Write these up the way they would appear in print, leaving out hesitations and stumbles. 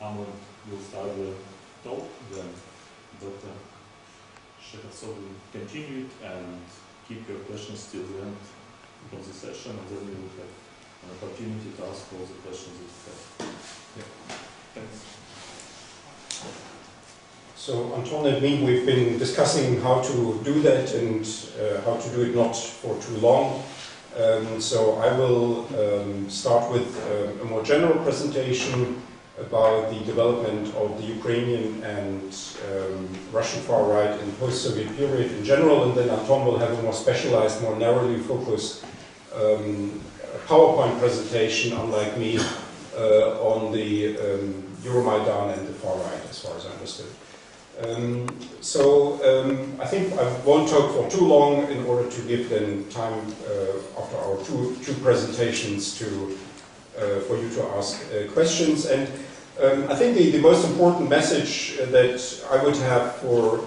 Umland will start the talk, then Dr. Shekovtsov will continue it and keep your questions till the end of the session, and then you will have an opportunity to ask all the questions that you have. Yeah. Thanks. So Anton and me, we've been discussing how to do that and how to do it not for too long. So I will start with a more general presentation about the development of the Ukrainian and Russian far right in the post-Soviet period in general, and then Anton will have a more specialized, more narrowly focused PowerPoint presentation, unlike me, on the EuroMaidan and the far right, as far as I understood. I think I won't talk for too long in order to give then time after our two presentations to for you to ask questions. And I think the most important message that I would have for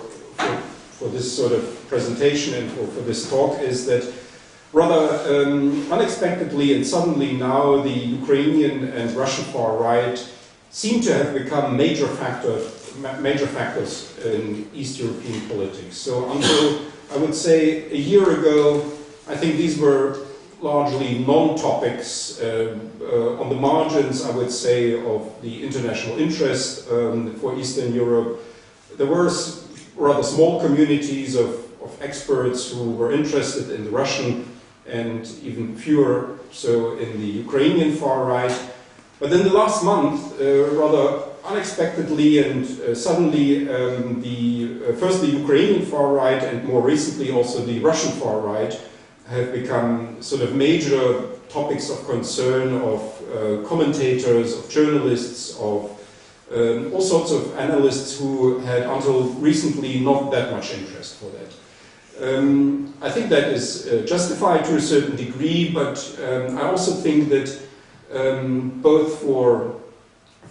this sort of presentation and for this talk is that rather unexpectedly and suddenly now the Ukrainian and Russian far right seem to have become major factors in East European politics. So until, I would say, a year ago, I think these were largely non-topics on the margins, I would say, of the international interest for Eastern Europe. There were rather small communities of experts who were interested in the Russian and even fewer so in the Ukrainian far right. But then the last month, rather unexpectedly and suddenly, first the Ukrainian far right and more recently also the Russian far right have become sort of major topics of concern of commentators, of journalists, of all sorts of analysts who had until recently not that much interest for that. I think that is justified to a certain degree, but I also think that both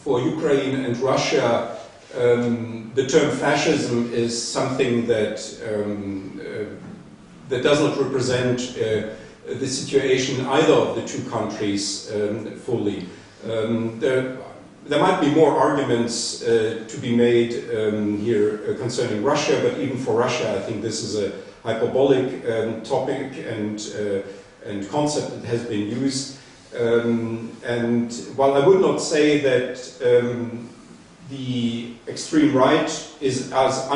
for Ukraine and Russia, the term fascism is something that that does not represent the situation either of the two countries fully. There might be more arguments to be made here concerning Russia, but even for Russia, I think this is a hyperbolic topic and concept that has been used. And while I would not say that the extreme right is as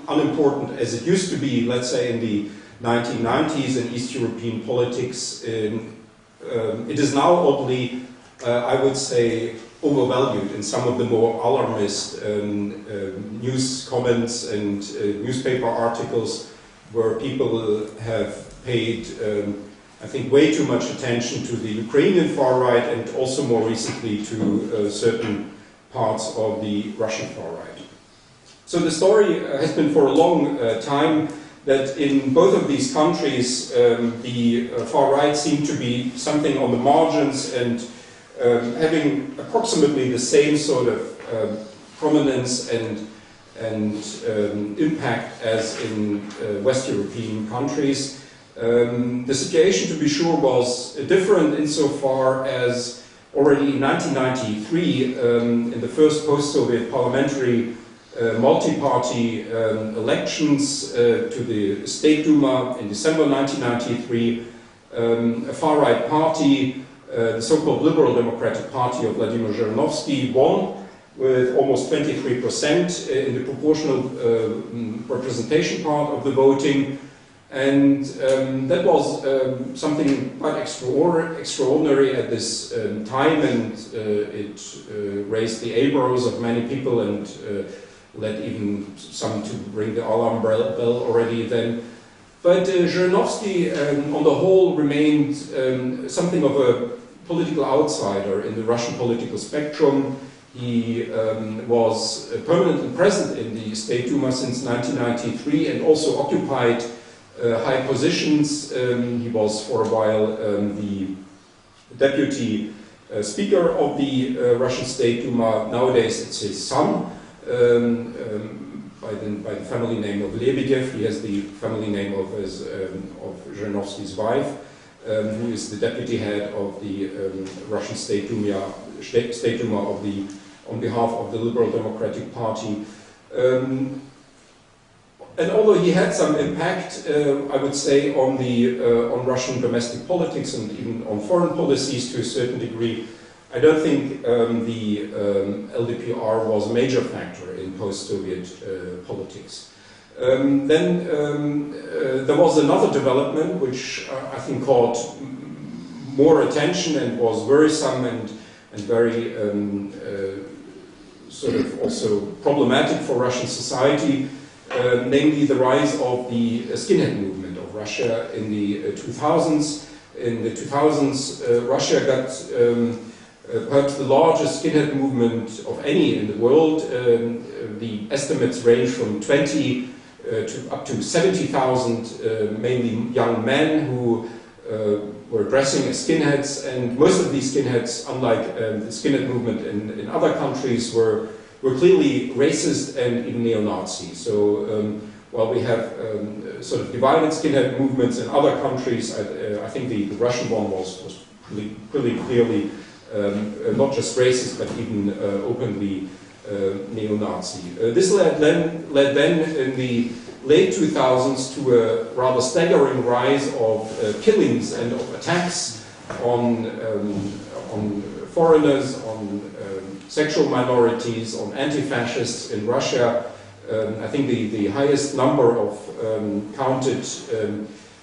unimportant as it used to be, let's say in the 1990s in East European politics, it is now oddly, I would say, overvalued in some of the more alarmist news comments and newspaper articles where people have paid I think way too much attention to the Ukrainian far right and also more recently to certain parts of the Russian far right. So the story has been for a long time that in both of these countries the far right seemed to be something on the margins and having approximately the same sort of prominence and impact as in West European countries. The situation, to be sure, was different insofar as already in 1993, in the first post-Soviet parliamentary multi-party elections to the State Duma in December 1993, a far-right party, the so-called Liberal Democratic Party of Vladimir Zhirinovsky, won with almost 23% in the proportional representation part of the voting. And that was something quite extraordinary at this time, and it raised the eyebrows of many people and led even some to ring the alarm bell already then. But Zhirinovsky, on the whole, remained something of a political outsider in the Russian political spectrum. He was permanently present in the State Duma since 1993 and also occupied high positions. He was for a while the deputy speaker of the Russian State Duma. Nowadays it's his son, by the family name of Lebedev. He has the family name of Zhirinovsky's wife, who is the deputy head of the Russian State Duma of on behalf of the Liberal Democratic Party. And although he had some impact, I would say, on Russian domestic politics and even on foreign policies to a certain degree, I don't think the LDPR was a major factor in post-Soviet politics. Then there was another development which I think caught more attention and was worrisome and very sort of also problematic for Russian society, namely the rise of the skinhead movement of Russia in the 2000s. In the 2000s, Russia got perhaps the largest skinhead movement of any in the world. The estimates range from 20 to up to 70,000, mainly young men who were dressing as skinheads, and most of these skinheads, unlike the skinhead movement in other countries, were clearly racist and even neo-Nazi. So while we have sort of divided skinhead movements in other countries, I think the Russian one was pretty clearly not just racist, but even openly neo-Nazi. This led then in the late 2000s to a rather staggering rise of killings and of attacks on foreigners, on sexual minorities, on anti-fascists in Russia. I think the highest number of counted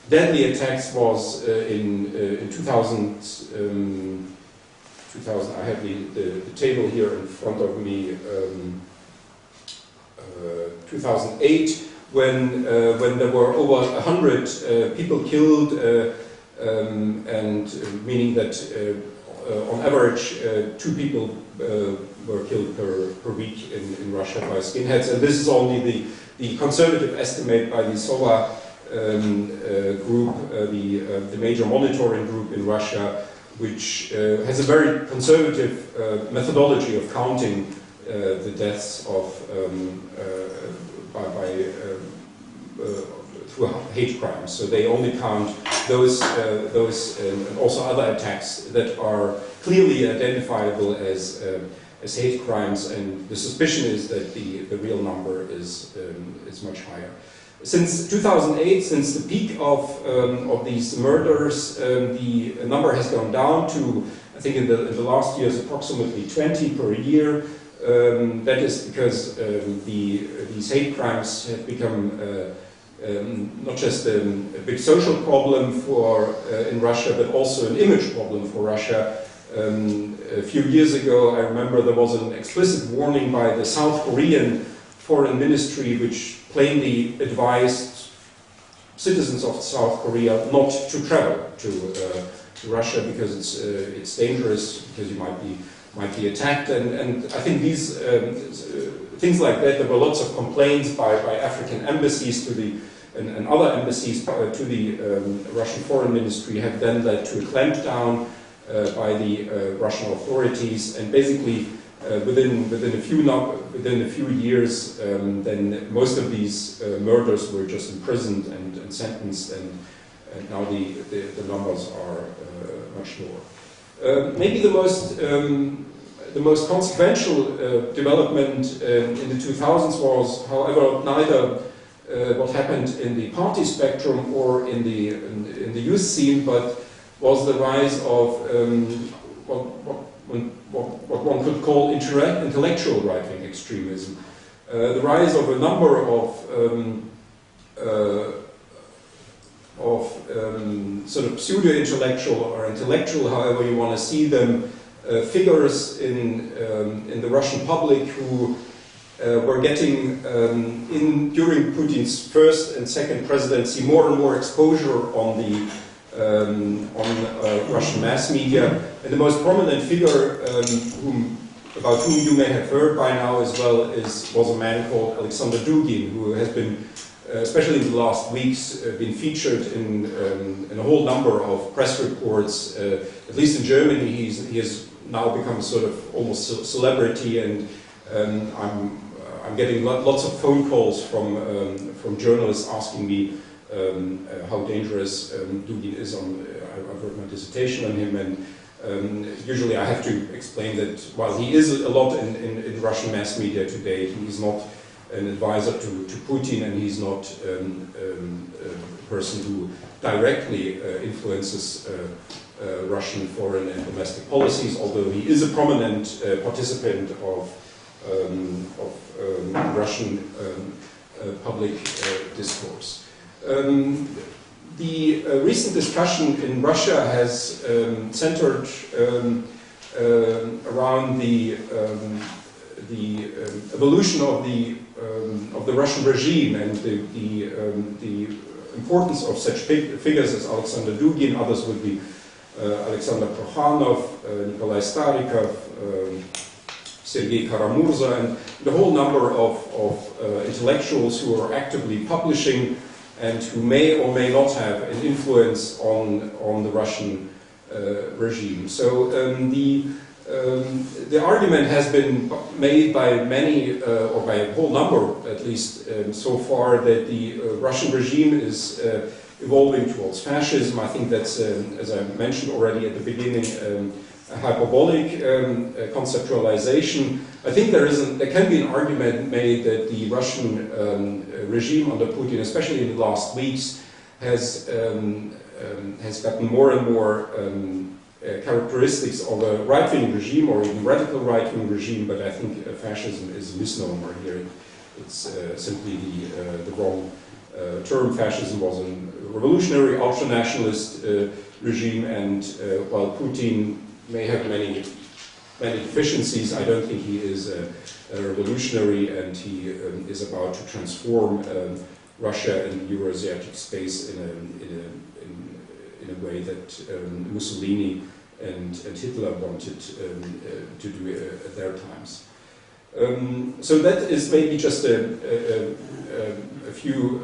deadly attacks was in 2000. I have the table here in front of me. 2008, when there were over 100 people killed, and meaning that on average 2 people were killed per week in Russia by skinheads, and this is only the conservative estimate by the SOVA group, the major monitoring group in Russia, which has a very conservative methodology of counting the deaths of through hate crimes. So they only count those and also other attacks that are clearly identifiable as hate crimes, and the suspicion is that the real number is much higher. Since 2008, since the peak of these murders, the number has gone down to, I think in the last years, approximately 20 per year. That is because these hate crimes have become not just a big social problem in Russia, but also an image problem for Russia. A few years ago, I remember there was an explicit warning by the South Korean Foreign Ministry, which plainly advised citizens of South Korea not to travel to Russia because it's dangerous, because you might be attacked, and I think these things like that. There were lots of complaints by African embassies and other embassies to the Russian Foreign Ministry, have then led to a clampdown by the Russian authorities, and basically within a few years, then most of these murders were just imprisoned and sentenced, and now the numbers are much lower. Maybe the most consequential development in the 2000s was, however, neither what happened in the party spectrum or in the youth scene, but was the rise of what one could call intellectual right-wing extremism. The rise of a number of sort of pseudo-intellectual or intellectual, however you want to see them, figures in the Russian public who were getting, during Putin's first and second presidency, more and more exposure on Russian mass media. And the most prominent figure about whom you may have heard by now as well was a man called Alexander Dugin, who has been, especially in the last weeks, been featured in a whole number of press reports. At least in Germany, he has now become sort of almost a celebrity, and I'm getting lots of phone calls from journalists asking me how dangerous Dugin is. I've written my dissertation on him, and usually I have to explain that while he is a lot in Russian mass media today, he is not an advisor to Putin, and he's not a person who directly influences Russian foreign and domestic policies, although he is a prominent participant of Russian public discourse. The recent discussion in Russia has centered around the evolution of the Russian regime and the importance of such figures as Alexander Dugin. Others would be Alexander Prokhanov, Nikolai Starikov, Sergei Karamurza, and the whole number of intellectuals who are actively publishing and who may or may not have an influence on the Russian regime. So the argument has been made by many, or by a whole number at least so far, that the Russian regime is evolving towards fascism. I think that's, as I mentioned already at the beginning, a hyperbolic conceptualization. I think there can be an argument made that the Russian regime under Putin, especially in the last weeks, has gotten more and more characteristics of a right-wing regime, or even radical right-wing regime. But I think fascism is a misnomer here. It's simply the wrong term. Fascism was a revolutionary, ultra-nationalist regime, and while Putin may have many deficiencies, I don't think he is a revolutionary, and he is about to transform Russia and the Eurasiatic space in a way that Mussolini and Hitler wanted to do at their times. So that is maybe just a few,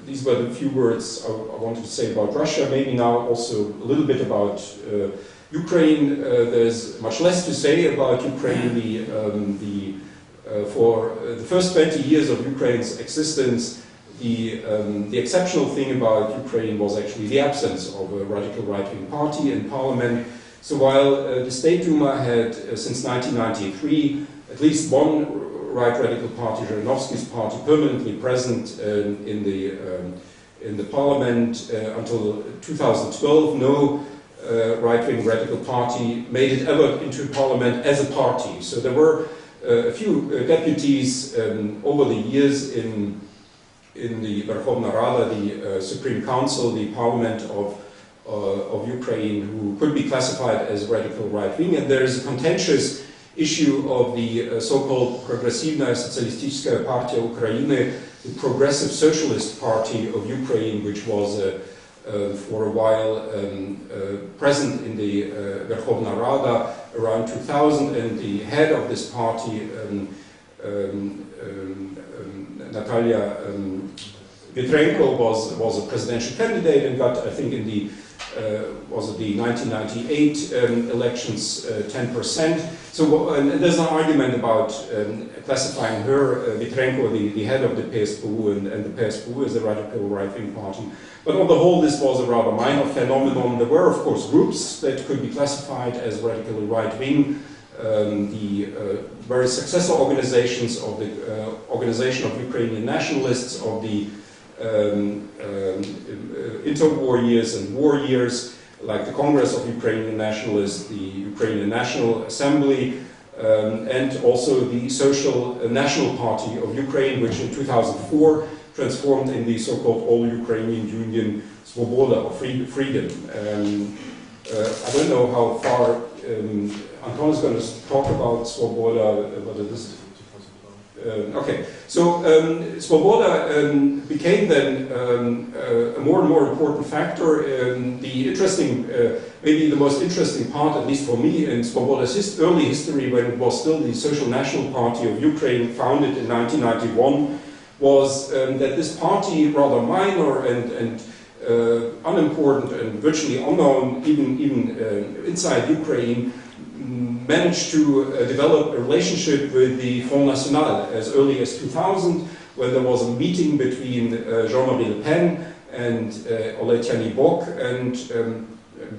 these were the few words I wanted to say about Russia. Maybe now also a little bit about Ukraine. There's much less to say about Ukraine. For the first 20 years of Ukraine's existence, the exceptional thing about Ukraine was actually the absence of a radical right-wing party in parliament. So while the State Duma had, since 1993, at least one right radical party, Zhirinovsky's party, permanently present in the parliament until 2012, no right-wing radical party made it ever into parliament as a party. So there were a few deputies over the years in the Verkhovna Rada, the Supreme Council, the parliament of Ukraine, who could be classified as radical right-wing, and there is a contentious issue of the so-called Progressivная Социалистическая партия Украины, the Progressive Socialist Party of Ukraine, which was for a while present in the Verkhovna Rada around 2000, and the head of this party, Natalia Vitrenko, was a presidential candidate and got, I think, in the was it the 1998 elections 10%. So and there's an argument about classifying her, Vitrenko, the head of the PSPU, and the PSPU as a radical right-wing party. But on the whole, this was a rather minor phenomenon. There were, of course, groups that could be classified as radically right-wing. The various successor organizations of the Organization of Ukrainian Nationalists, of the interwar years and war years, like the Congress of Ukrainian Nationalists, the Ukrainian National Assembly, and also the Social National Party of Ukraine, which in 2004 transformed in the so-called All-Ukrainian Union Svoboda, or Freedom. I don't know how far Anton is going to talk about Svoboda, but it is. Okay, so Svoboda became then a more and more important factor. The interesting, maybe the most interesting part, at least for me, in Svoboda's early history, when it was still the Social National Party of Ukraine, founded in 1991, was that this party, rather minor and unimportant and virtually unknown, even inside Ukraine, managed to develop a relationship with the Front National as early as 2000, when there was a meeting between Jean-Marie Le Pen and Oleg Tyanibok, and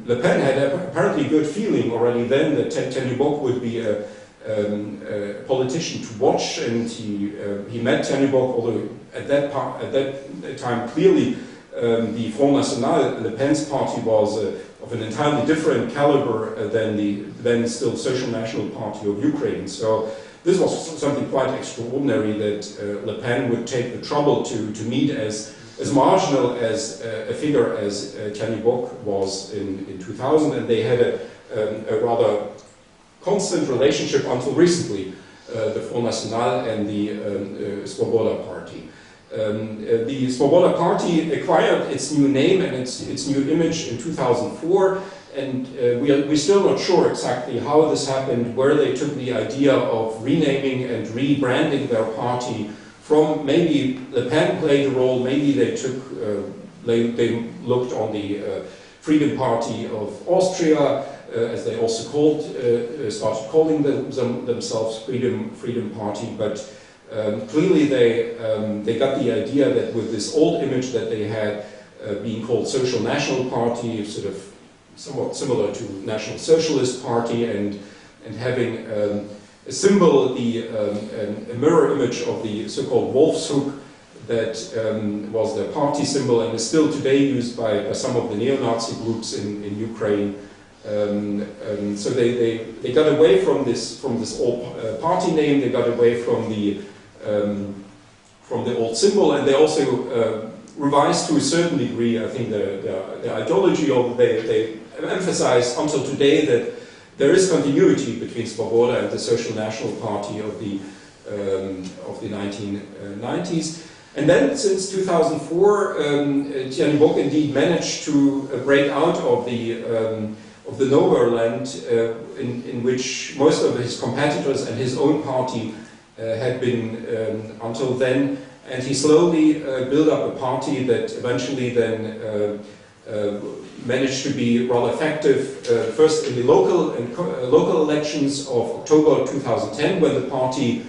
Le Pen had apparently good feeling already then that Tyahnybok would be a politician to watch, and he met Tyahnybok, although at that time clearly the Front National, Le Pen's party, was of an entirely different caliber than the then still Social National Party of Ukraine. So this was something quite extraordinary that Le Pen would take the trouble to meet as marginal as a figure as Tyahnybok was in 2000, and they had a rather constant relationship until recently, the Front National and the Svoboda party. The Svoboda party acquired its new name and its new image in 2004, and we're still not sure exactly how this happened, where they took the idea of renaming and rebranding their party from. Maybe Le Pen played a role, maybe they took, they looked on the Freedom Party of Austria, as they also started calling themselves Freedom Party, but clearly they got the idea that with this old image that they had, being called Social National Party, sort of somewhat similar to National Socialist Party, and having a symbol, a mirror image of the so-called wolf's hook that was their party symbol and is still today used by some of the neo-Nazi groups in Ukraine. So they got away from this old party name. They got away from the old symbol, and they also revised to a certain degree, I think, the ideology of. They emphasize until today that there is continuity between Svoboda and the Social National Party of the 1990s. And then, since 2004, Tyahnybok indeed managed to break out of the nowhere land in which most of his competitors and his own party had been until then, and he slowly built up a party that eventually then managed to be rather effective, first in the local elections of October 2010, when the party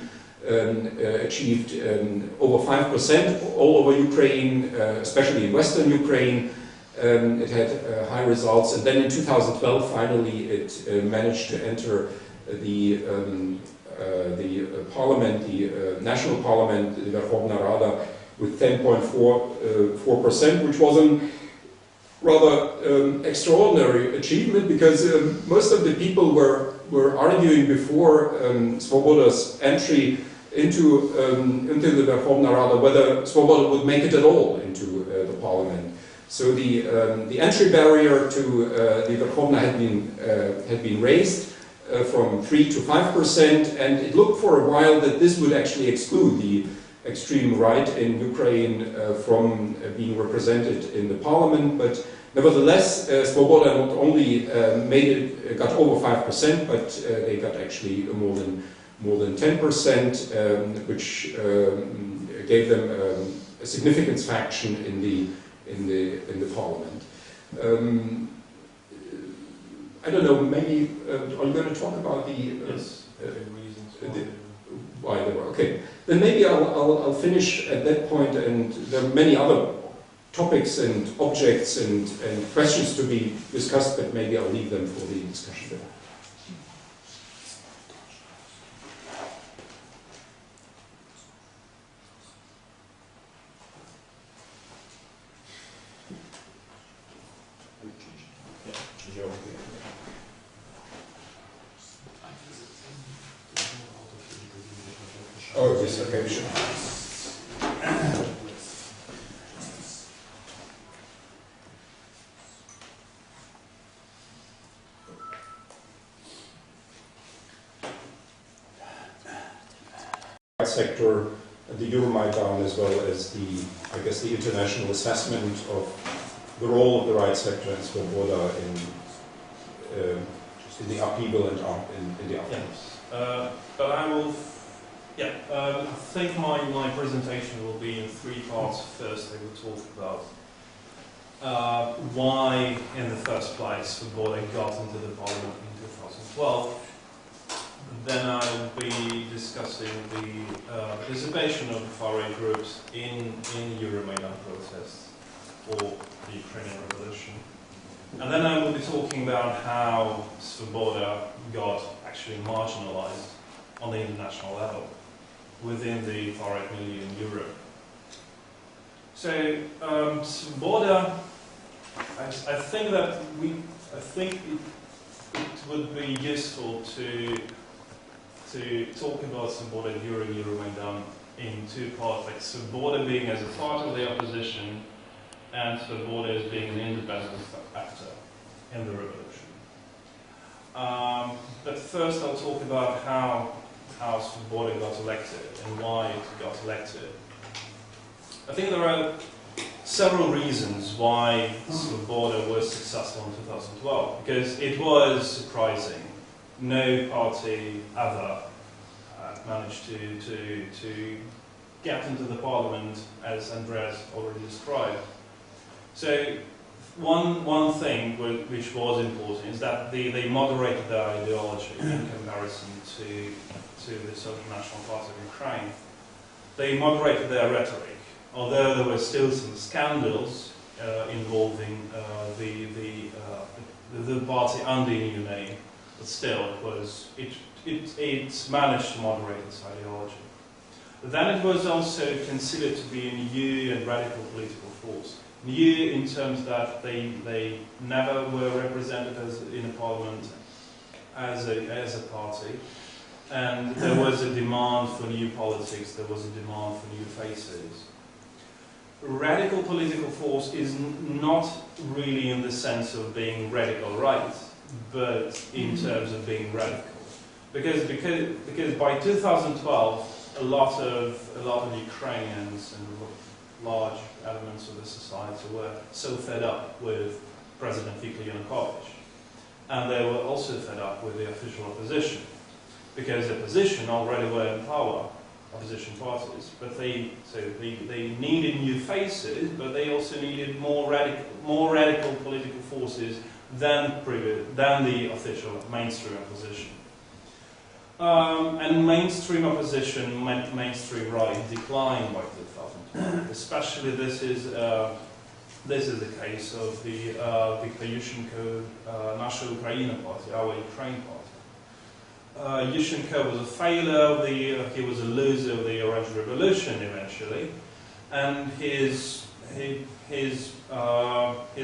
achieved over 5% all over Ukraine, especially in western Ukraine. It had high results, and then in 2012 finally it managed to enter the parliament, the national parliament, the Verkhovna Rada, with 10.4%, which was a rather extraordinary achievement, because most of the people were arguing before Svoboda's entry into the Verkhovna Rada whether Svoboda would make it at all into the parliament. So the entry barrier to the Verkhovna had been raised from 3 to 5%, and it looked for a while that this would actually exclude the extreme right in Ukraine from being represented in the parliament. But nevertheless, Svoboda not only got over 5%, but they got actually more than 10%, which gave them a significant faction in the parliament. I don't know, maybe are you going to talk about the reasons why they were okay? Then maybe I'll finish at that point, and there are many other topics and objects and questions to be discussed, but maybe I'll leave them for the discussion there. Oh, yes, okay, sure. Sector, the EuroMaidan, as well as the international assessment of the role of the right sector and Svoboda in the upheaval and in the upheaval. Yes. But I will. I think my presentation will be in 3 parts. First, I will talk about why, in the first place, Svoboda got into the parliament in 2012. Then I will be discussing the participation of the far-right groups in EuroMaidan protests for the Ukrainian revolution. And then I will be talking about how Svoboda got actually marginalized on the international level within the far-right milieu in Europe. So Svoboda, I think that it would be useful to talk about Svoboda during EuroMaidan in two parts, like Svoboda being as a part of the opposition and Svoboda as being an independent actor in the revolution. But first I'll talk about how Svoboda got elected and why it got elected. I think there are several reasons why Svoboda was successful in 2012, because it was surprising. No party ever managed to get into the parliament, as Andreas already described. So one thing which was important is that they moderated their ideology in comparison to the Social National Party of Ukraine. They moderated their rhetoric, although there were still some scandals involving the party under the new name, but still it managed to moderate its ideology. Then it was also considered to be a new and radical political force. New in terms that they never were represented in a parliament as a party, and there was a demand for new politics, there was a demand for new faces. Radical political force is not really in the sense of being radical right, but in terms of being radical. Because by 2012, a lot of Ukrainians and large elements of the society were so fed up with President Viktor Yanukovych, and they were also fed up with the official opposition, because the opposition already were in power, opposition parties, but they needed new faces, but they also needed more radical political forces than the official mainstream opposition. And mainstream opposition meant mainstream right declined by 2012. Especially this is the case of the Viktor Yushchenko Nasha Ukraina party, our Ukraine party. Yushchenko was a failure. He was a loser of the Orange Revolution eventually, and his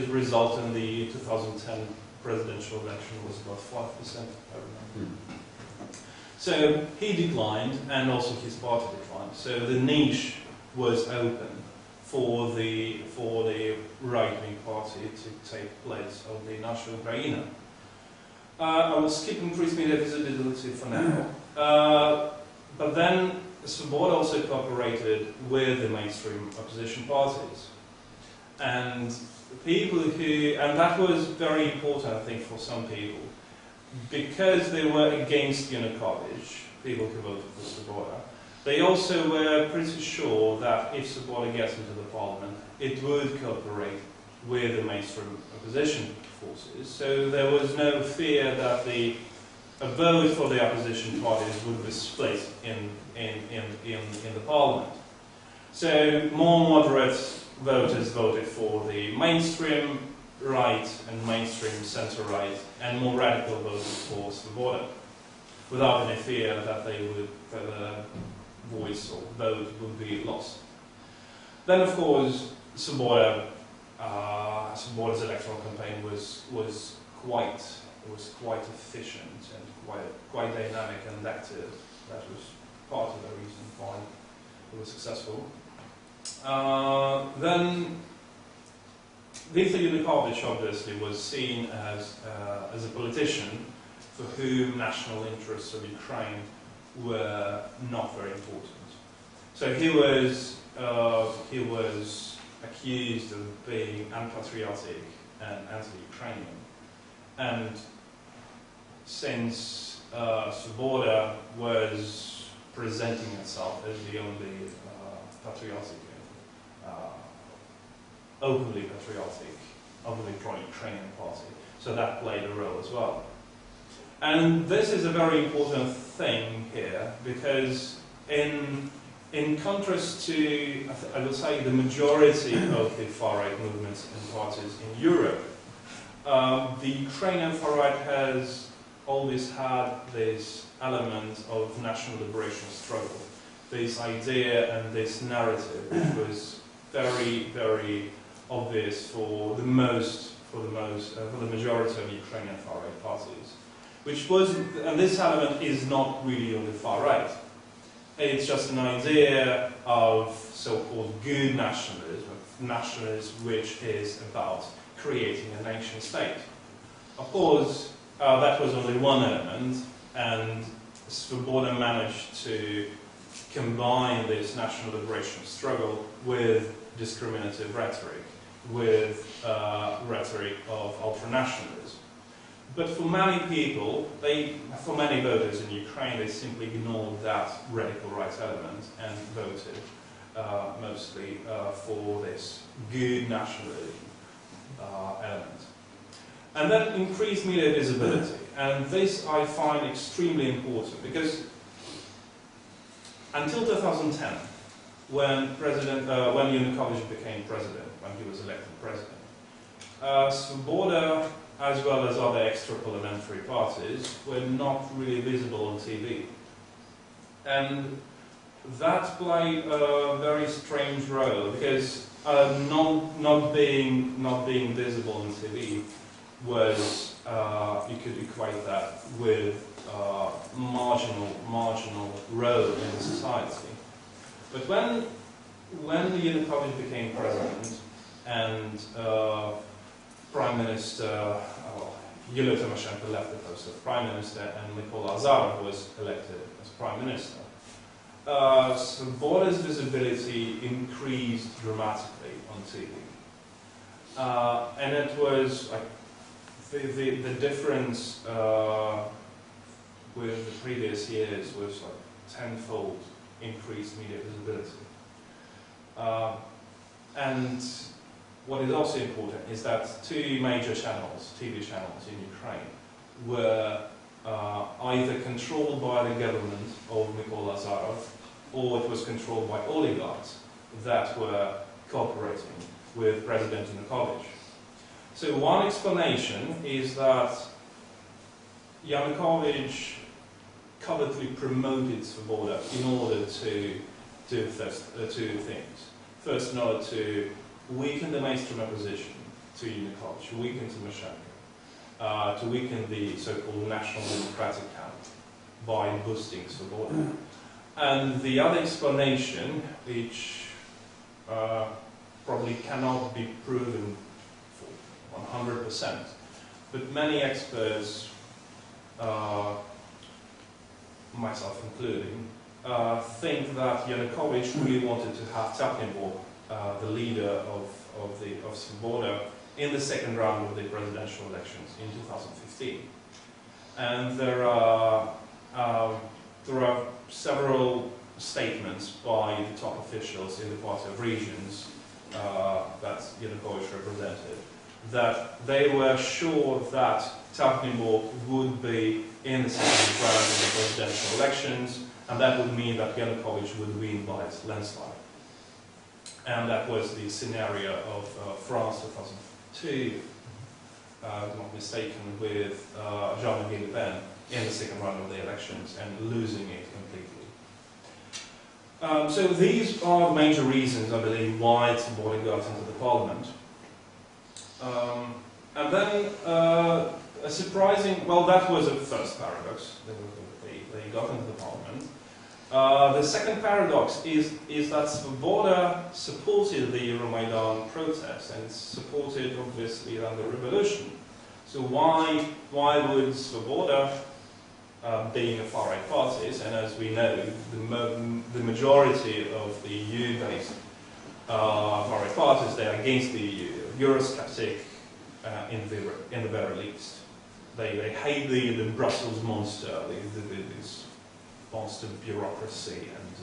result in the 2010 presidential election was about 5%. I remember. So he declined, and also his party declined. So the niche was open for the right-wing party to take place of the Nasha Ukraina. I will skip increased media visibility for now. But then Svoboda also cooperated with the mainstream opposition parties. And that was very important, I think, for some people, because they were against Yanukovych, people who voted for Svoboda. They also were pretty sure that if Svoboda gets into the parliament, it would cooperate with the mainstream opposition forces. So there was no fear that a vote for the opposition parties would be split in the parliament. So more moderate voters voted for the mainstream right and mainstream centre-right, and more radical voters for Svoboda, without any fear that their voice or vote would be lost. Then, of course, Svoboda's electoral campaign was quite efficient and quite dynamic and active. That was part of the reason why it was successful. Then Viktor Yanukovych obviously was seen as a politician for whom national interests of Ukraine were not very important. So he was accused of being unpatriotic and anti-Ukrainian. And since Svoboda was presenting itself as the only patriotic, openly patriotic, openly pro-Ukrainian party, so that played a role as well. And this is a very important thing here, because in contrast to, I would say, the majority of the far-right movements and parties in Europe, the Ukrainian far right has always had this element of national liberation struggle, this idea and this narrative, which was very, very obvious for the majority of Ukrainian far right parties. Which was, and this element is not really on the far right. It's just an idea of so-called good nationalism, which is about creating a nation state. Of course, that was only one element, and Svoboda managed to combine this national liberation struggle with discriminative rhetoric, with rhetoric of ultra-nationalism. But for many people, for many voters in Ukraine, they simply ignored that radical right element and voted mostly for this good nationalism element. And that increased media visibility. And this I find extremely important because until 2010, when Yanukovych became president, when he was elected president, Svoboda, as well as other extra-parliamentary parties, were not really visible on TV. And that played a very strange role, because not being visible on TV was, you could equate that with marginal role in the society. But when Yanukovych became president and Prime Minister Yulia Tymoshenko left the post of Prime Minister and Mykola Azarov was elected as Prime Minister, Svoboda's visibility increased dramatically on TV. And it was like the difference with the previous years was like tenfold increased media visibility. And what is also important is that two major channels, TV channels in Ukraine, were either controlled by the government of Mykola Azarov, or it was controlled by oligarchs that were cooperating with President Yanukovych. So one explanation is that Yanukovych covertly promoted Svoboda in order to do two things. First, in order to weaken the mainstream opposition to Yanukovych, weaken Tymoshenko, to weaken the so-called national democratic camp by boosting Svoboda. And the other explanation, which probably cannot be proven for 100%, but many experts, myself including, think that Yanukovych really wanted to have Tapnenburg, the leader of Svoboda, in the second round of the presidential elections in 2015. And there are several statements by the top officials in the Party of Regions that Yanukovych represented, that they were sure that Tapnenburg would be in the second round of the presidential elections, and that would mean that Yanukovych would win by a landslide. And that was the scenario of France 2002, if I'm not mistaken, with Jean-Marie Le Pen in the second round of the elections and losing it completely. So these are the major reasons, I believe, why Svoboda got into the parliament. And then a surprising, well, that was a first paradox. They got into the parliament. The second paradox is that Svoboda supported the EuroMaidan protest and supported, obviously, the revolution. So why would Svoboda, being a far-right party, and as we know, the majority of the EU-based far-right parties, they are against the EU, Eurosceptic in the very least. They hate the Brussels monster, this monster bureaucracy and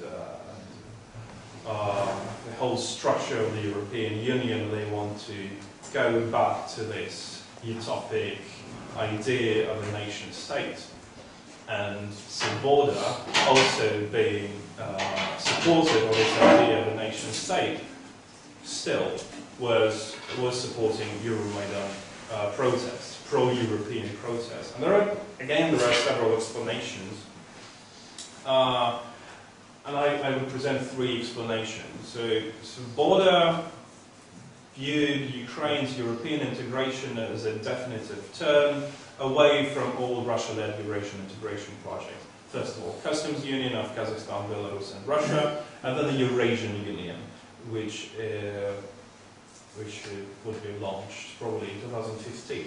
the whole structure of the European Union. They want to go back to this utopic idea of a nation state. And Svoboda, also being supportive of this idea of a nation state, still was supporting EuroMaidan protests, pro-European protests. And there are several explanations. And I would present three explanations. So Svoboda viewed Ukraine's European integration as a definitive turn away from all Russia-led Eurasian integration projects. First of all, Customs Union of Kazakhstan, Belarus and Russia, and then the Eurasian Union, which would be launched probably in 2015.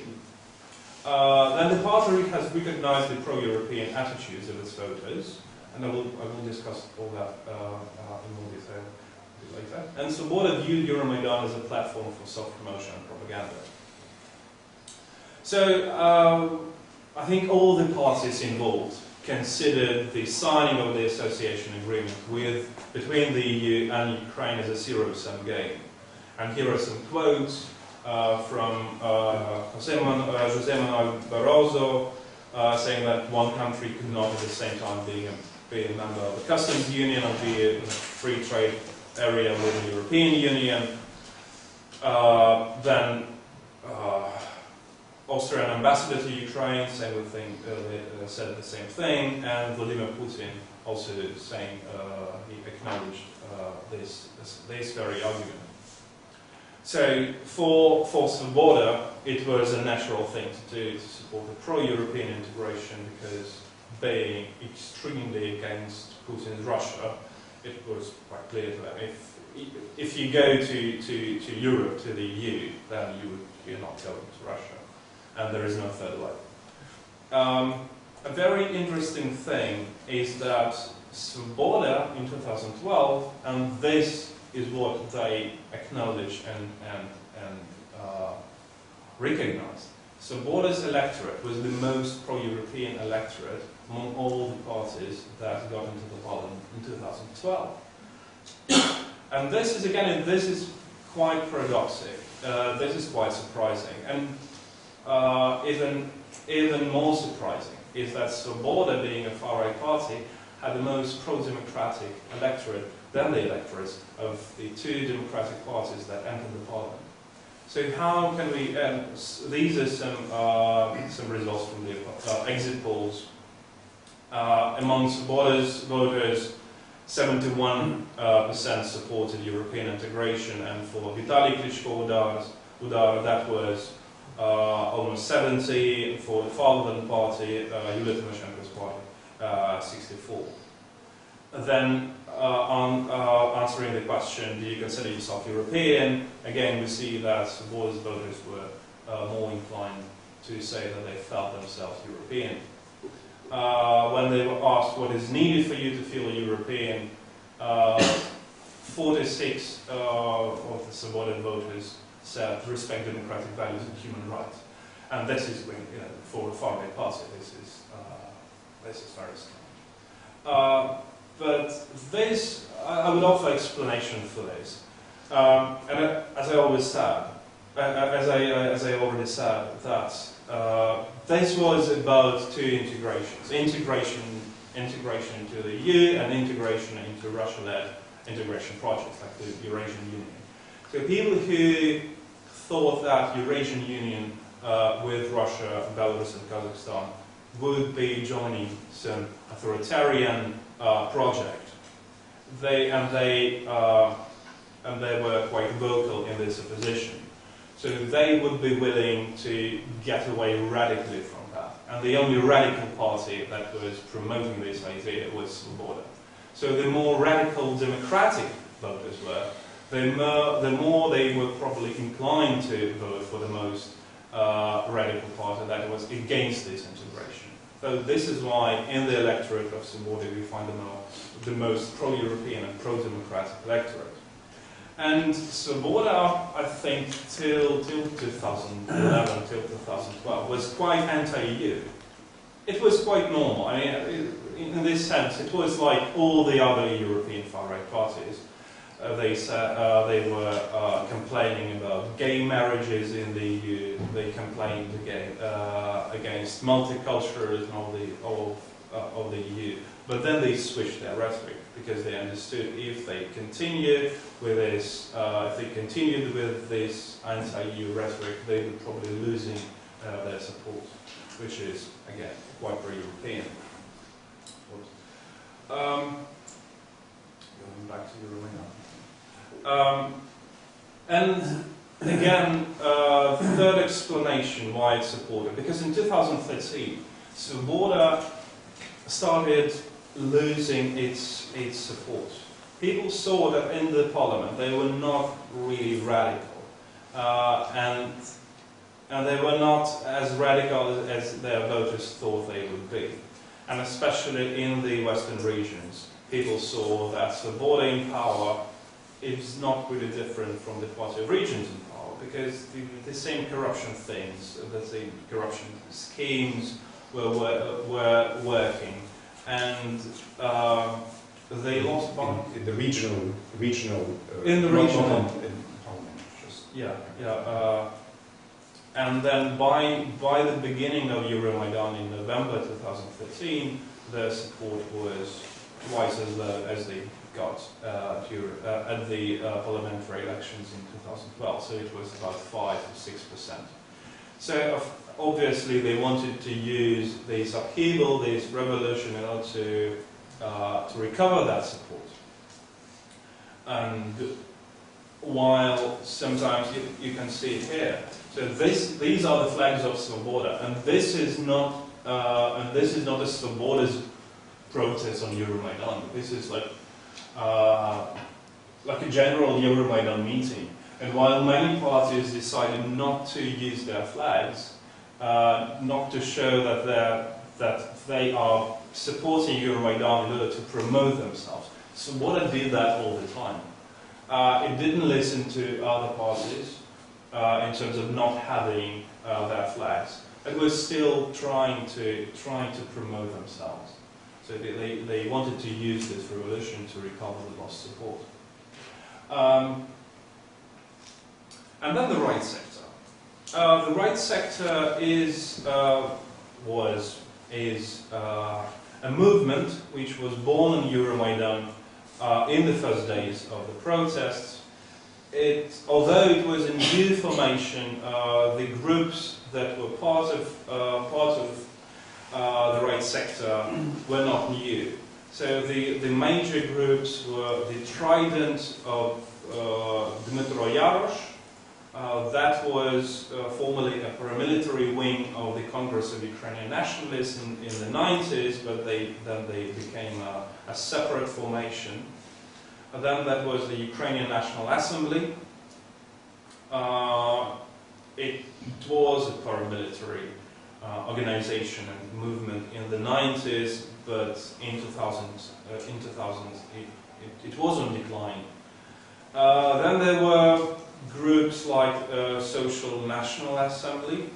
Then the party has recognized the pro-European attitudes of its voters, and I will discuss all that in more detail a bit later. And Svoboda viewed EuroMaidan as a platform for self-promotion and propaganda. So I think all the parties involved considered the signing of the association agreement between the EU and Ukraine as a zero-sum game. And here are some quotes from José Manuel Barroso saying that one country could not at the same time be a member of the Customs Union or be in a free trade area with the European Union. Then Austrian ambassador to Ukraine said the same thing, and Vladimir Putin also saying he acknowledged this very argument. So for Svoboda, it was a natural thing to do to support the pro-European integration, because being extremely against Putin's Russia, it was quite clear to them if you go to Europe, to the EU, then you're not going to Russia, and there is no third way. A very interesting thing is that Svoboda in 2012, and this is what they acknowledge and recognize. Svoboda's electorate was the most pro-European electorate among all the parties that got into the parliament in 2012. And this is quite paradoxical. This is quite surprising. And even more surprising is that Svoboda, being a far-right party, had the most pro-democratic electorate than the electorates of the two democratic parties that entered the parliament. So how can we? These are some results from the exit polls. Among Svoboda's voters, 71% supported European integration, and for Vitaly Klitschko Udar, that was almost 70%. For the Fatherland Party, Yulia Tymoshenko's party, 64%. Then, on answering the question, do you consider yourself European? Again, we see that Svoboda's voters were more inclined to say that they felt themselves European. When they were asked what is needed for you to feel European, 46 of the Svoboda voters said to respect democratic values and human rights. And this is, for a far-right party, this is very strange. But this, I would offer explanation for this. And as I always said, as I already said, that this was about two integrations: integration into the EU and integration into Russia-led integration projects like the Eurasian Union. So people who thought that Eurasian Union with Russia, Belarus, and Kazakhstan would be joining some authoritarian project. They were quite vocal in this opposition. So they would be willing to get away radically from that. And the only radical party that was promoting this idea was Svoboda. So the more radical democratic voters were, the more they were probably inclined to vote for the most radical party that was against this integration. So this is why in the electorate of Svoboda we find the most pro-European and pro-democratic electorate. And Svoboda, I think, till 2011, till 2012, was quite anti-EU. It was quite normal. I mean, in this sense, it was like all the other European far-right parties. They were complaining about gay marriages in the EU. They complained against multiculturalism, all of the EU. But then they switched their rhetoric because they understood if they continued with this, anti-EU rhetoric, they would probably losing their support, which is again quite pro-European. Going back to EuroMaidan. And again, third explanation why it's supported, because in 2013, Svoboda started losing its support. People saw that in the parliament they were not really radical, and they were not as radical as their voters thought they would be. And especially in the western regions, people saw that Svoboda in power is not really different from the Party of Regions in power, because the same corruption things, the same corruption schemes were working, and they lost by in the regional in the regional parliament. And then by the beginning of EuroMaidan in November 2013, their support was twice as low as they got at the parliamentary elections in 2012. So it was about 5 to 6%. So obviously they wanted to use this upheaval, this revolution, in order to recover that support. And while sometimes you can see it here. So these are the flags of Svoboda, and this is not a Svoboda's protest on EuroMaidan. This is like a general EuroMaidan meeting. And while many parties decided not to use their flags, not to show that they are supporting EuroMaidan in order to promote themselves, Svoboda did that all the time. It didn't listen to other parties in terms of not having their flags. It was still trying to promote themselves. So they wanted to use this revolution to recover the lost support. And then the right sector. The right sector is a movement which was born in EuroMaidan in the first days of the protests. Although it was a new formation, the groups that were part of the right sector were not new. So the major groups were the Trident of Dmytro Yarosh. That was formerly a paramilitary wing of the Congress of Ukrainian Nationalists in the 90s, but then they became a separate formation. And then that was the Ukrainian National Assembly. It was a paramilitary organization and movement in the 90s, but in 2000 it was on decline. Then there were groups like Social National Assembly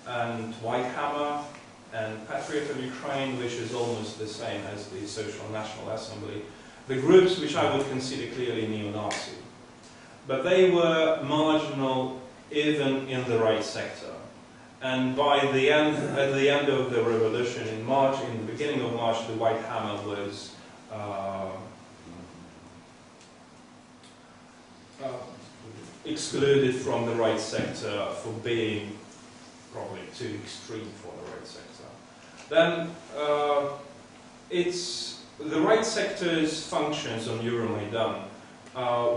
and White Hammer and Patriot of Ukraine, which is almost the same as the Social National Assembly. The groups which I would consider clearly neo-Nazi. But they were marginal even in the right sector. And at the end of the revolution in March, in the beginning of March, the White Hammer was excluded from the right sector for being probably too extreme for the right sector. Then the right sector's functions on EuroMaidan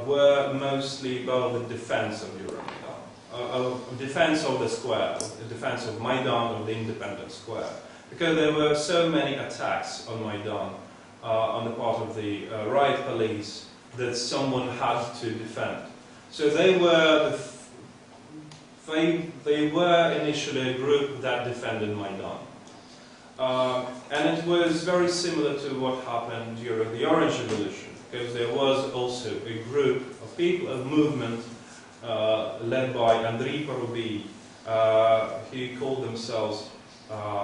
were mostly about the defense of EuroMaidan, defense of the square, the defense of Maidan, of the independent square, because there were so many attacks on Maidan on the part of the riot police that someone had to defend. So they were initially a group that defended Maidan. And it was very similar to what happened during the Orange Revolution, because there was also a group of people, a movement led by Andrei Poruby, who called themselves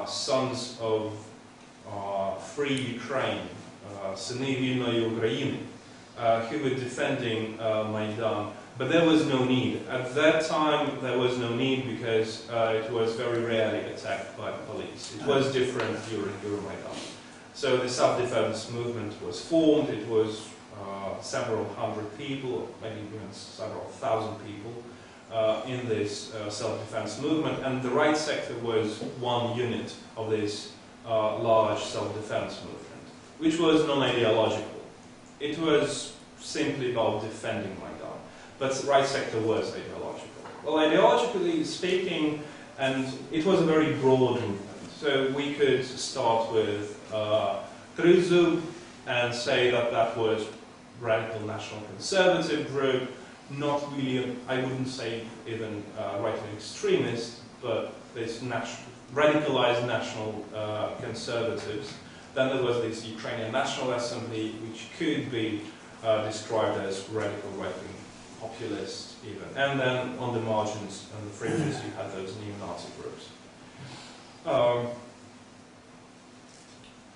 Sons of Free Ukraine, Syny Вільної України, who were defending Maidan. But there was no need. At that time, there was no need because it was very rarely attacked by the police. It was different during EuroMaidan. So the self-defense movement was formed. It was several hundred people, maybe even several thousand people in this self-defense movement, and the right sector was one unit of this large self-defense movement, which was non-ideological. It was simply about defending Maidan, but the right sector was ideological. Well, ideologically speaking, and it was a very broad movement, so we could start with Krizu and say that that was radical national conservative group, not really, I wouldn't say even right-wing extremist, but this radicalized national conservatives. Then there was this Ukrainian National Assembly, which could be described as radical right-wing populist even. And then on the margins and the fringes you had those neo-Nazi groups.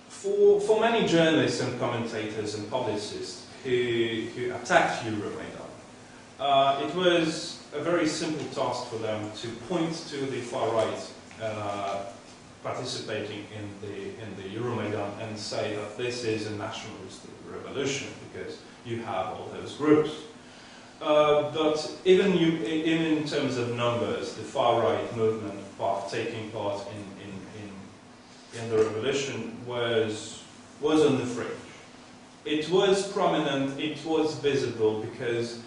For many journalists and commentators and publicists who attacked EuroMaidan, it was a very simple task for them to point to the far right participating in the EuroMaidan and say that this is a nationalist revolution because you have all those groups. But even in terms of numbers, the far right movement taking part in the revolution was on the fringe. It was prominent, it was visible because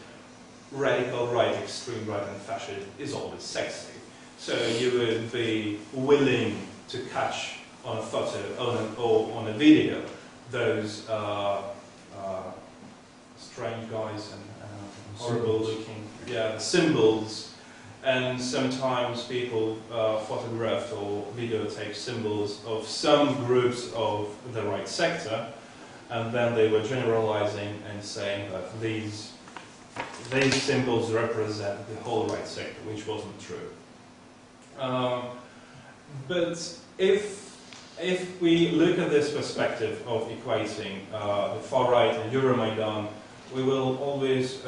radical right, extreme right and fascist is always sexy. So you would be willing to catch on a photo or on a video those strange guys and horrible looking symbols, and sometimes people photographed or videotaped symbols of some groups of the right sector, and then they were generalizing and saying that these symbols represent the whole right sector, which wasn't true. But if we look at this perspective of equating the far right and EuroMaidan, we will always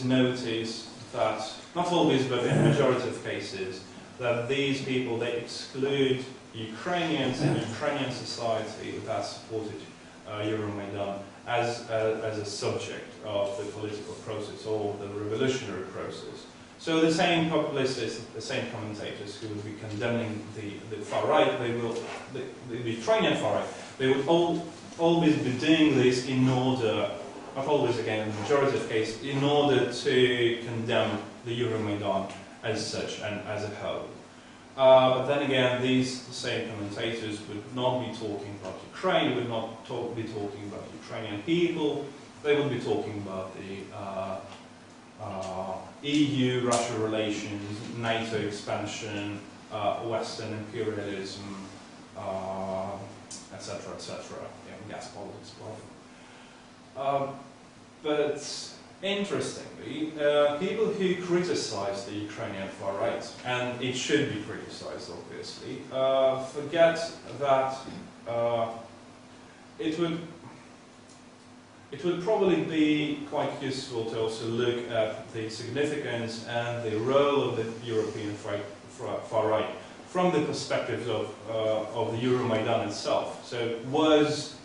notice that, not always, but in the majority of cases, that these people, they exclude Ukrainians and Ukrainian society that supported EuroMaidan as a subject of the political process or the revolutionary process. So the same populists, the same commentators who would be condemning the far right, the Ukrainian far right, they would always be doing this in order, not always again in the majority of cases, in order to condemn the EuroMaidan as such and as a whole. But then again, these same commentators would not be talking about Ukraine, would not be talking about Ukrainian people, they would be talking about the EU-Russia relations, NATO expansion, Western imperialism, etc., etc. Gas politics, but interestingly, people who criticize the Ukrainian far right, and it should be criticized obviously, forget that it would probably be quite useful to also look at the significance and the role of the European far right from the perspective of the EuroMaidan itself. So was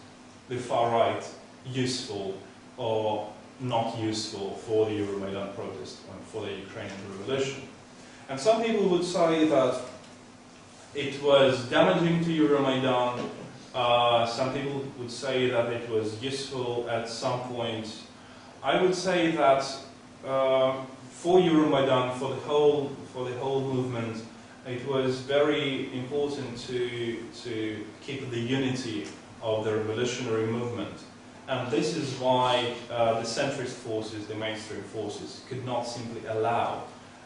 the far right useful or not useful for the EuroMaidan protest and for the Ukrainian revolution? And some people would say that it was damaging to EuroMaidan. Some people would say that it was useful at some point. I would say that for EuroMaidan, for the whole movement, it was very important to keep the unity of the revolutionary movement. And this is why the centrist forces, the mainstream forces, could not simply allow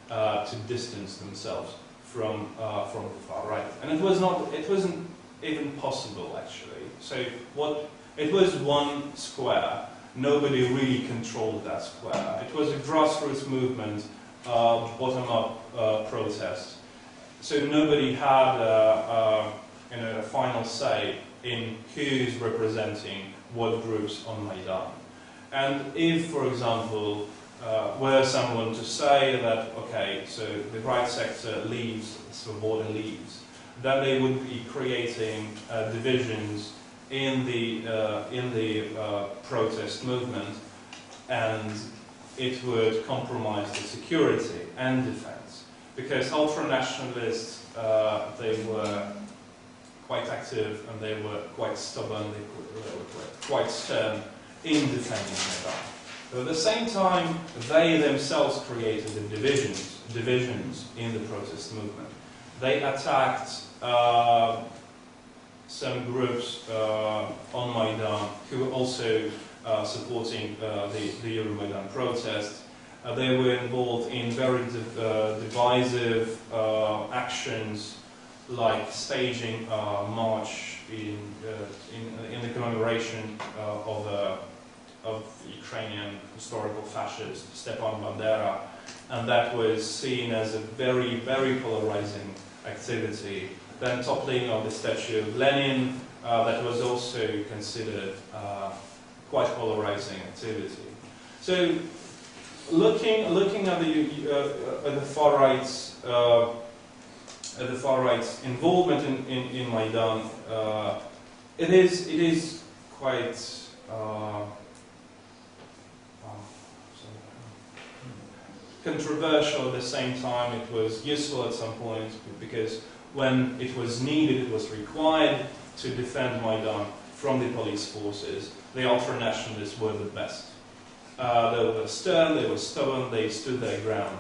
to distance themselves from the far right. And it wasn't even possible actually. So it was one square. Nobody really controlled that square. It was a grassroots movement, bottom-up protest. So nobody had a final say in who's representing what groups on Maidan. And if, for example, were someone to say that, okay, so the right sector leaves, Svoboda leaves, then they would be creating divisions in the protest movement, and it would compromise the security and defense, because ultra-nationalists, they were quite active and they were quite stubborn, they were quite stern in defending Maidan. But at the same time, they themselves created the divisions in the protest movement. They attacked some groups on Maidan who were also supporting the EuroMaidan protest. They were involved in very divisive actions, like staging a march in the commemoration of Ukrainian historical fascist Stepan Bandera, and that was seen as a very, very polarizing activity. Then toppling of the statue of Lenin, that was also considered quite polarizing activity. So, looking at the far right's involvement in Maidan, it is quite controversial. At the same time, it was useful at some point, because when it was needed, it was required to defend Maidan from the police forces, the ultra-nationalists were the best. They were stern, they were stubborn, they stood their ground,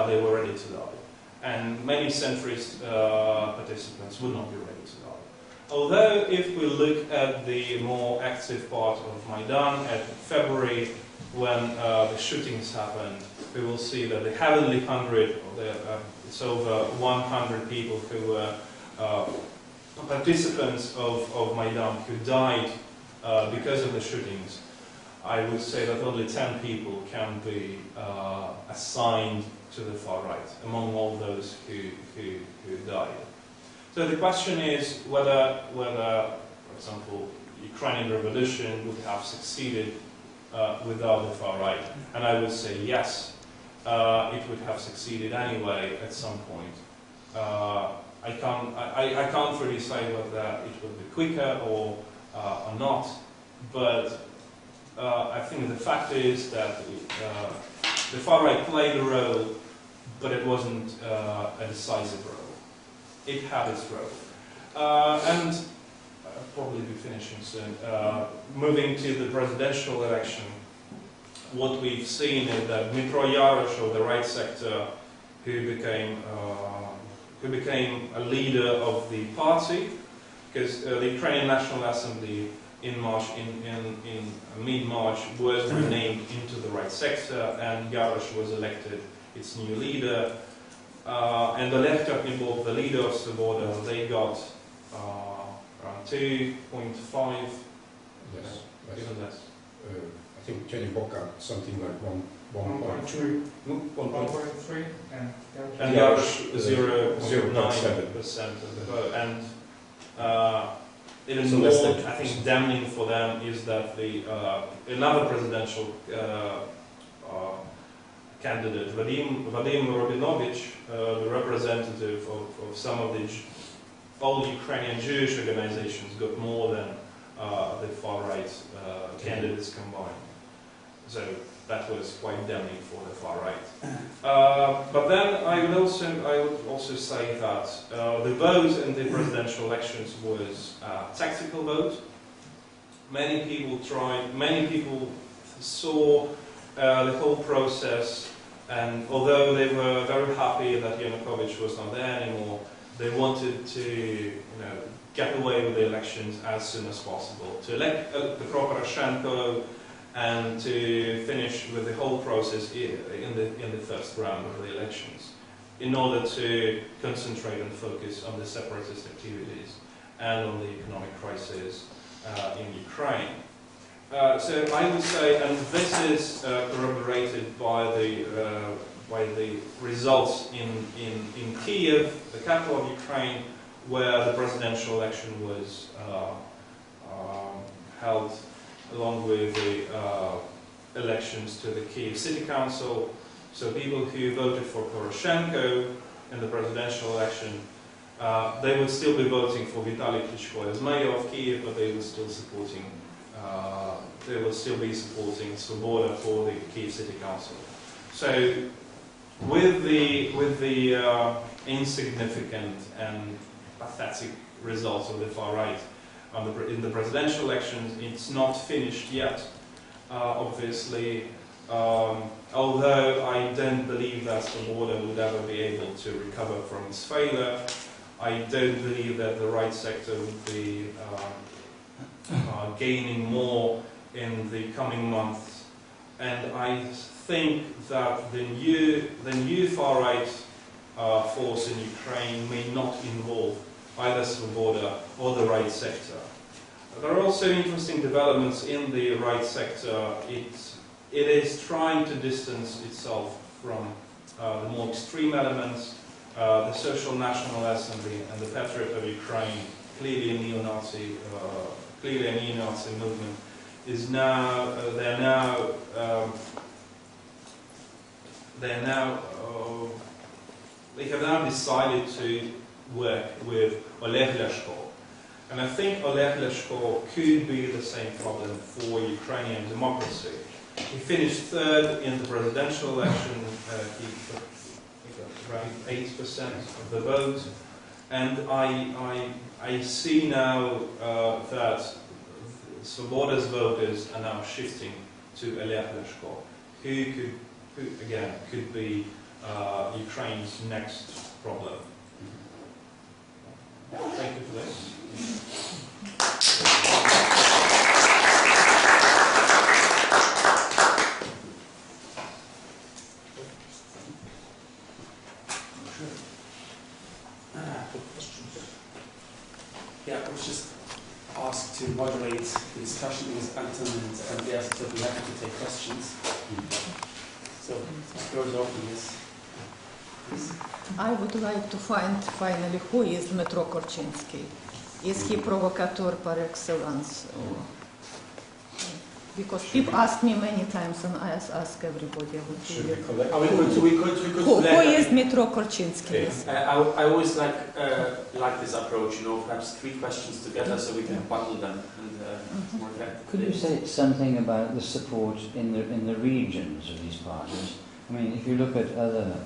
they were ready to die. And many centrist participants would not be ready to die. Although, if we look at the more active part of Maidan, at February, when the shootings happened, we will see that the Heavenly Hundred, it's over 100 people who were participants of Maidan who died because of the shootings. I would say that only 10 people can be assigned to the far right among all those who died. So the question is whether, for example, the Ukrainian revolution would have succeeded without the far right. And I would say yes, it would have succeeded anyway at some point. I can't really say whether it would be quicker or not, but I think the fact is that the far right played a role, but it wasn't a decisive role. It had its role. And I'll probably be finishing soon. Moving to the presidential election, what we've seen is that Dmitro Yarosh, of the right sector, who became a leader of the party, because the Ukrainian National Assembly in mid-March was renamed into the right sector, and Yarosh was elected its new leader. And Oleg Terpnikov, the leader of Svoboda, they got around 2.5, even less. I think Chernyshov got something like 1.2, 1.3, and Yarosh 0.9% of the vote. And even more, I think, damning for them is that the another presidential candidate, Vadim Robinovich, the representative of some of the old Ukrainian Jewish organizations, got more than the far-right candidates combined. So that was quite damning for the far right. But then I would also say that the vote in the presidential elections was a tactical vote. Many people saw the whole process, and although they were very happy that Yanukovych was not there anymore, they wanted to, get away with the elections as soon as possible, to elect the Poroshenko and to finish with the whole process in the first round of the elections, in order to concentrate and focus on the separatist activities and on the economic crisis in Ukraine. So I would say, and this is corroborated by the results in Kyiv, the capital of Ukraine, where the presidential election was held along with the elections to the Kyiv City Council. So people who voted for Poroshenko in the presidential election they would still be voting for Vitaly Klitschko as mayor of Kyiv, but they would still supporting. They will still be supporting Svoboda for the Kyiv City Council. So, with the insignificant and pathetic results of the far right in the presidential elections, it's not finished yet. Obviously, although I don't believe that Svoboda would ever be able to recover from its failure, I don't believe that the right sector would be gaining more in the coming months, and I think that the new far-right force in Ukraine may not involve either Svoboda or the right sector. There are also interesting developments in the right sector. It is trying to distance itself from the more extreme elements. The social nationalists and the patriot of Ukraine, clearly a neo-Nazi movement, is now they have now decided to work with Oleg Leshko, and I think Oleg Leshko could be the same problem for Ukrainian democracy. He finished third in the presidential election. He got around 8% of the vote, and I see now that Svoboda's voters are now shifting to Oleg Leshko, who again could be Ukraine's next problem. Thank you for this. Yeah, I was just asked to moderate the discussion because Anton and Andreas will be happy to take questions. So, the floor is open, yes. Please. I would like to find finally who is Dmytro Korchynsky. Is he provocateur par excellence? Because people ask me many times, and I ask everybody. Who is Dmytro Korchynsky? Yes. I always like this approach. Perhaps 3 questions together, so we can bundle them and more effectively. Could you say something about the support in the regions of these parties? I mean, if you look at other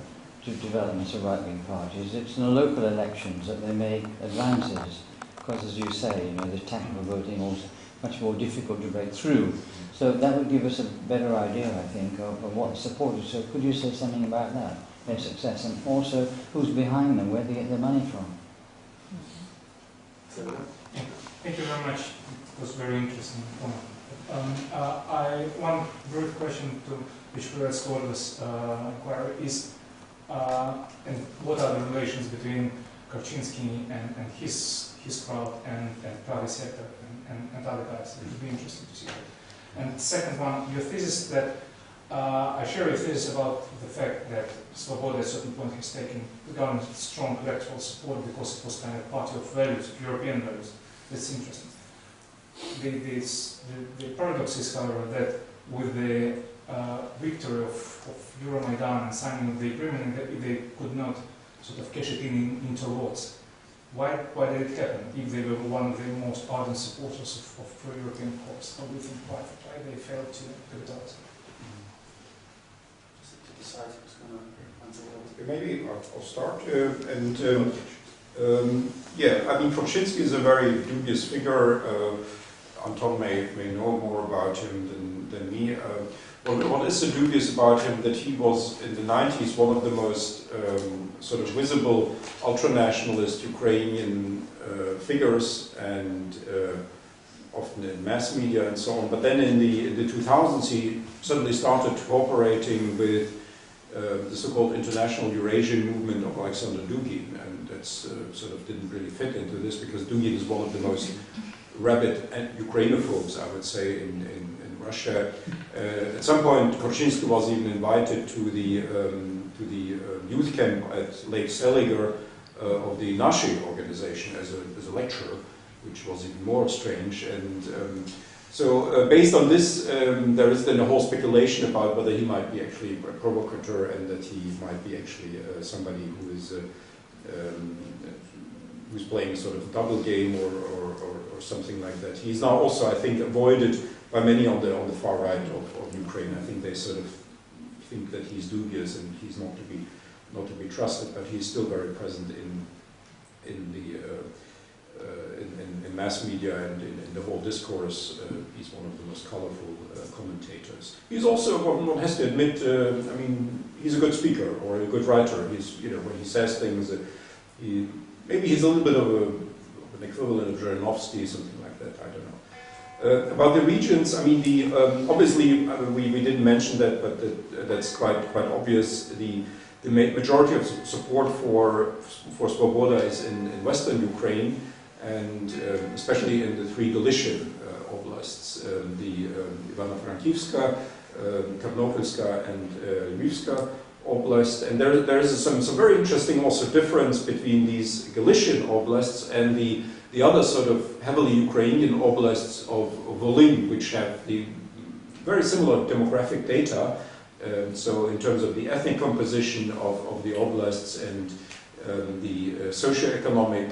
developments of right-wing parties, it's in the local elections that they make advances, because, as you say, the tactical voting also much more difficult to break through. So that would give us a better idea, I think, of what support is. So could you say something about that, their success, and also who's behind them, where they get their money from? Thank you very much. It was very interesting. One brief question to which Perez was inquiry is, and what are the relations between Korchynsky and his crowd and private sector and other guys? It would be interesting to see that. And second one, your thesis that I share your thesis about the fact that Svoboda at a certain point has taken the government's strong electoral support because it was kind of party of values, European values. That's interesting. The paradox is, however, that with the victory of EuroMaidan and signing of the agreement, they could not sort of cash it into votes. Why did it happen if they were one of the most ardent supporters of pro-European cause? How do you think why they failed to capitalize? Maybe I'll start. Yeah, I mean, Korchynsky is a very dubious figure. Anton may know more about him than me. What is so dubious about him that he was, in the 90s, one of the most sort of visible ultra-nationalist Ukrainian figures, and often in mass media and so on. But then in the 2000s, he suddenly started cooperating with the so-called international Eurasian movement of Alexander Dugin, and that's sort of didn't really fit into this, because Dugin is one of the most rabid Ukrainophobes, I would say, in Russia. At some point, Korchynsky was even invited to the youth camp at Lake Seliger of the Nashi organization as a lecturer, which was even more strange. And so based on this, there is then a whole speculation about whether he might be actually a provocateur, and that he might be actually somebody who is who's playing a sort of double game or something like that. He's now also, I think, avoided by many on the far right of Ukraine. I think they sort of think that he's dubious and he's not to be trusted, but he's still very present in mass media and in the whole discourse. He's one of the most colorful commentators. He's also, one has to admit, I mean, he's a good speaker or a good writer. He's, you know, when he says things, maybe he's a little bit of an equivalent of Zhirinovsky, something like that. I don't know. About the regions, I mean, obviously we didn't mention that, but that's quite obvious. The majority of support for Svoboda is in Western Ukraine, and especially in the three Galician oblasts, the Ivano-Frankivska, Ternopilska, and Lvivska oblast. And there is some very interesting also difference between these Galician oblasts and the other sort of heavily Ukrainian oblasts of Volyn, which have the very similar demographic data. So in terms of the ethnic composition of the oblasts and the socioeconomic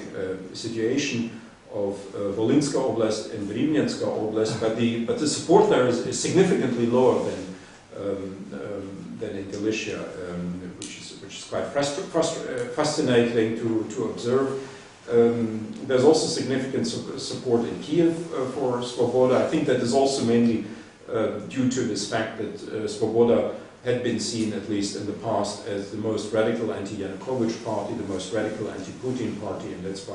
situation of Volynska Oblast and Rivnenska Oblast, but the support there is significantly lower than in Galicia, which is quite fascinating to observe. There's also significant support in Kyiv for Svoboda. I think that is also mainly due to this fact that Svoboda had been seen, at least in the past, as the most radical anti-Yanukovych party, the most radical anti-Putin party, and that's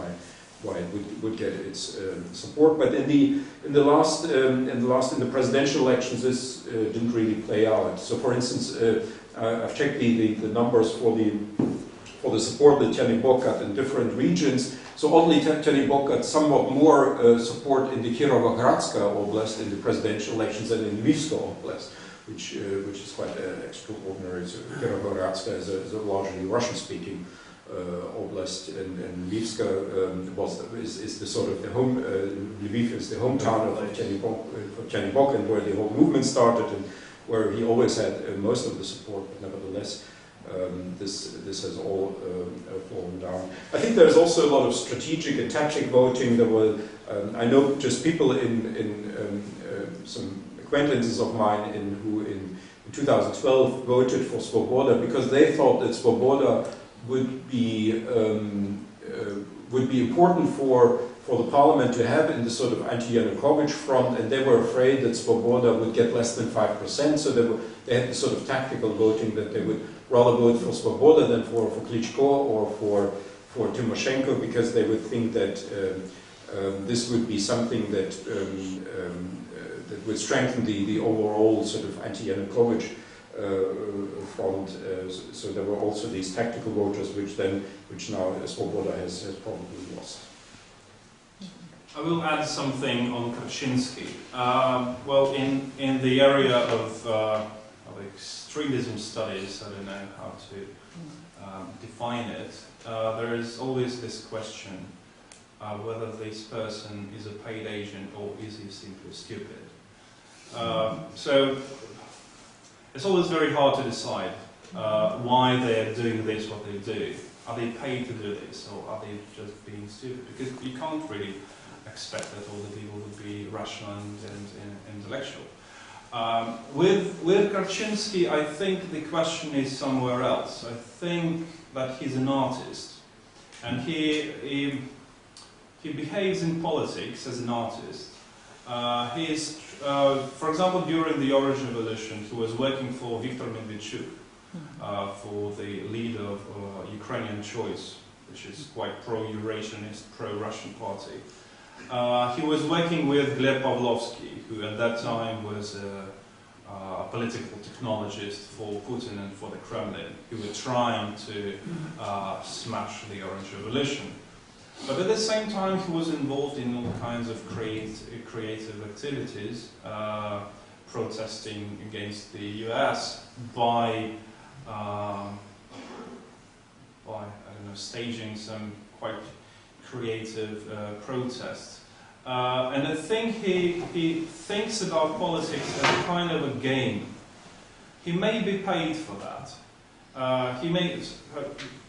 why it would get its support. But in the presidential elections, this didn't really play out. So, for instance, I've checked the numbers for the support that Tyahnybok got in different regions. So oddly, Tyahnybok got somewhat more support in the Kirovohradska Oblast in the presidential elections than in Lvivska Oblast, which is quite extraordinary. So Kirovohradska is a largely Russian-speaking oblast, and Lvivska is the sort of the home. Lviv is the hometown of Tyahnybok, and where the whole movement started, and where he always had most of the support. But nevertheless, this has all fallen down. I think there's also a lot of strategic and tactic voting. There were, I know, just people in some acquaintances of mine who in 2012 voted for Svoboda because they thought that Svoboda would be important for the parliament to have in the sort of anti-Yanukovych front, and they were afraid that Svoboda would get less than 5%. So they had this sort of tactical voting that they would rather vote for Svoboda than for Klitschko or for Tymoshenko, because they would think that this would be something that that would strengthen the overall sort of anti-Yanukovych front. So there were also these tactical voters, which now Svoboda has probably lost. I will add something on Kaczynski. Well, in the area of extremism studies, I don't know how to define it, there is always this question whether this person is a paid agent or is he simply stupid. So it's always very hard to decide why they're doing this, what they do. Are they paid to do this, or are they just being stupid? Because you can't really expect that all the people would be rational and intellectual. With Kaczynski, I think the question is somewhere else. I think that he's an artist, and he behaves in politics as an artist. For example, during the Orange Revolution, he was working for Viktor Medvedchuk, for the leader of Ukrainian Choice, which is quite pro-Eurasianist, pro-Russian party. He was working with Gleb Pavlovsky, who at that time was a political technologist for Putin and for the Kremlin, who were trying to smash the Orange Revolution. But at the same time, he was involved in all kinds of creative activities, protesting against the US by I don't know, staging some quite creative protests. And I think he thinks about politics as a kind of a game. He may be paid for that, He makes,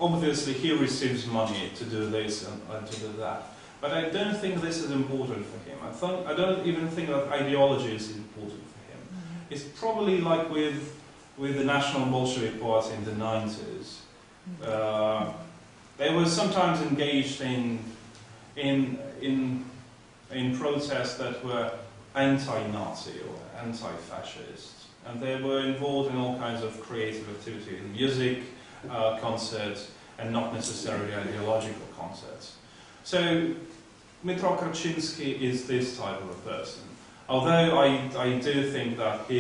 obviously he receives money to do this and to do that. But I don't think this is important for him. I don't even think that ideology is important for him. It's probably like with the National Bolshevik Party in the 90s. They were sometimes engaged in protests that were anti-Nazi or anti-fascist. And they were involved in all kinds of creative activity, in music, concerts, and not necessarily ideological concerts. So, Dmytro Korczynski is this type of a person. Although I do think that he